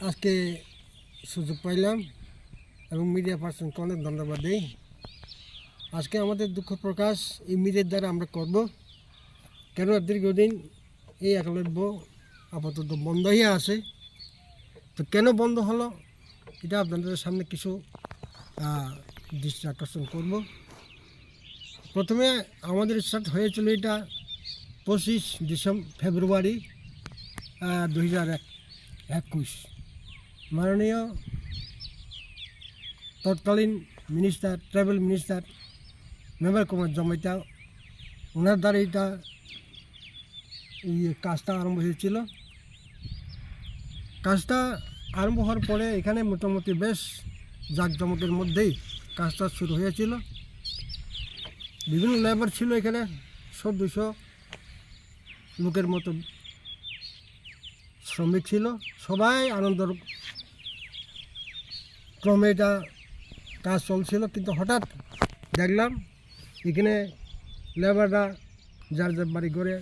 আজকে সুযোগ পাইলাম এবং মিডিয়া পার্সনকে অনেক ধন্যবাদ দিই। আজকে আমাদের দুঃখ প্রকাশ এই মিডিয়ার দ্বারা আমরা করব, কেন দীর্ঘদিন এই একলব্য আপাতত বন্ধ হয়ে আছে। তো কেন বন্ধ হলো এটা আপনাদের সামনে কিছু দৃষ্টি আকর্ষণ করব। প্রথমে আমাদের স্টার্ট হয়েছিল এটা 25 ফেব্রুয়ারি 2021। মাননীয় তৎকালীন minister, travel minister member Kumar জমাইতা, ওনার দ্বারা এটা কাজটা আরম্ভ হয়েছিল। কাজটা আরম্ভ হওয়ার পরে এখানে মোটামুটি বেশ জাঁকজমকের মধ্যেই কাজটা শুরু হয়েছিল। বিভিন্ন লেবার ছিল এখানে, 100-200 লোকের মতো শ্রমিক ছিল। সবাই আনন্দর ক্রমে এটা কাজ চলছিল, কিন্তু হঠাৎ দেখলাম এখানে লেবাররা যার যার বাড়ি ঘরে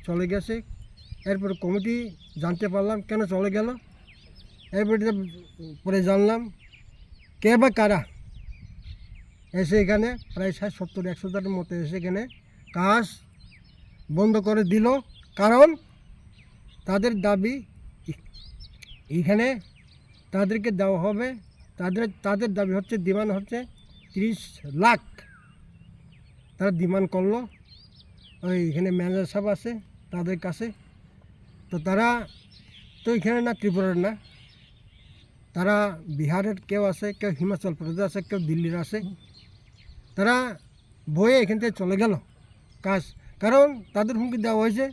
চলে গেছে। এরপর কমিটি জানতে পারলাম কেন চলে গেল। এরপর পরে জানলাম কে বা কারা এসে এখানে প্রায় 60-70-100 জনের মতো এসে এখানে কাজ বন্ধ করে দিল। কারণ তাদের দাবি এখানে তাদেরকে দেওয়া হবে, তাদের দাবি হচ্ছে, ডিমান্ড হচ্ছে 30 লাখ। তারা ডিমান্ড করলো ওই এখানে ম্যানেজার সাহেব আছে তাদের কাছে। তো তারা তো এখানে না, ত্রিপুরার না, তারা বিহারের কেউ আছে, কেউ হিমাচল প্রদেশ আছে, কেউ দিল্লির আছে। তারা বয়ে এখান থেকে চলে গেল কাজ। কারণ তাদের হুমকি দেওয়া হয়েছে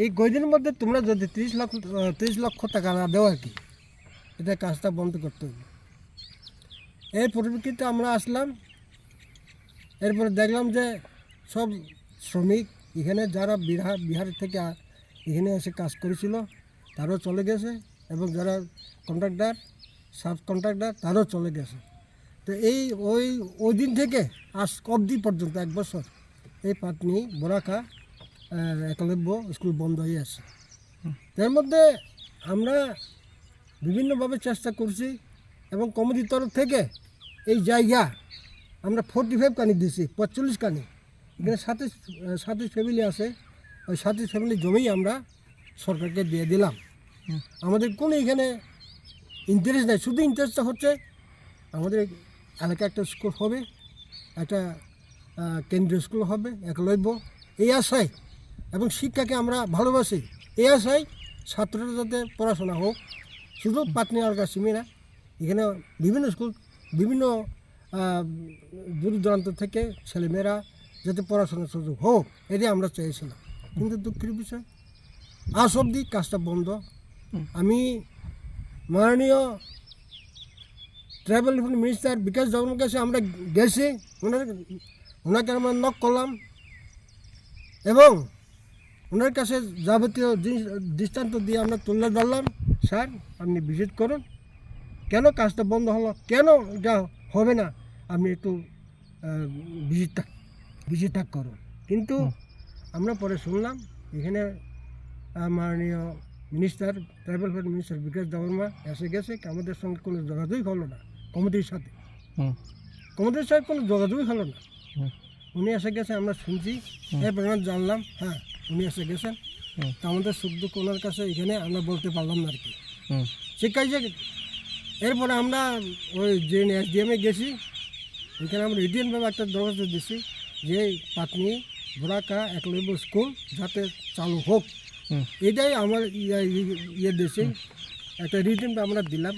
এই কয়দিনের মধ্যে তোমরা যদি 30 লক্ষ টাকা না দেও আর কি, এটা কাজটা বন্ধ করতে হবে। এর পরিপ্রেক্ষিতে আমরা আসলাম। এরপরে দেখলাম যে সব শ্রমিক এখানে যারা বিহার থেকে এখানে এসে কাজ করেছিল তারাও চলে গেছে, এবং যারা কন্ট্রাক্টর, সাব কন্ট্রাক্টর তারাও চলে গেছে। তো ওই দিন থেকে আজ অবধি পর্যন্ত 1 বছর এই পাটনি বরাকা একলব্য স্কুল বন্ধ হয়ে আছে। তার মধ্যে আমরা বিভিন্নভাবে চেষ্টা করছি, এবং কমিটির তরফ থেকে এই জায়গা আমরা 45 কানি দিয়েছি, 45 কানি। এখানে 27 ফ্যামিলি আছে, ওই 27 ফ্যামিলি জমি আমরা সরকারকে দিয়ে দিলাম। আমাদের কোনো এখানে ইন্টারেস্ট নেই, শুধু ইন্টারেস্টটা হচ্ছে আমাদের এলাকায় একটা স্কুল হবে, একটা কেন্দ্রীয় স্কুল হবে একলব্য, এই আশায়, এবং শিক্ষাকে আমরা ভালোবাসি এই আশায় ছাত্ররা যাতে পড়াশোনা হোক। শুধু পাটনি এলাকার সীমে না, এখানে বিভিন্ন স্কুল, বিভিন্ন দূর দূরান্ত থেকে ছেলেমেয়েরা যাতে পড়াশোনার সুযোগ হোক, এটাই আমরা চেয়েছিলাম। কিন্তু দুঃখের বিষয় আজ অবধি কাজটা বন্ধ। আমি মাননীয় ট্রাভেল মিনিস্টার বিকাশ দেববর্মার কাছে আমরা গেছি, ওনাকে আমরা নক করলাম, এবং ওনার কাছে যাবতীয় দৃষ্টান্ত দিয়ে আমরা তুলে ধরলাম, স্যার আপনি ভিজিট করুন, কেন কাজটা বন্ধ হলো, কেন এটা হবে না, আপনি একটু ভিজিটটা করুন। কিন্তু আমরা পরে শুনলাম এখানে মাননীয় মিনিস্টার, ট্রাইবেল মিনিস্টার বিকাশ দেববর্মা এসে গেছে, আমাদের সঙ্গে কোনো যোগাযোগই হলো না। কমিটির সাথে কোনো যোগাযোগই হলো না। উনি এসে গেছে আমরা শুনছি, এরপর জানলাম হ্যাঁ উনি এসে গেছেন। তা আমাদের সুখ দুঃখ ওনার কাছে এখানে আমরা বলতে পারলাম না আর কি। সে কাজে এরপরে আমরা ওই যে এসডিএমে গেছি, ওইখানে আমরা রিটেনভাবে একটা দরখাস্ত দিচ্ছি যে পাটনি বরাকা একলব্য স্কুল যাতে চালু হোক। এটাই আমার দেশে একটা রিটেন আমরা দিলাম।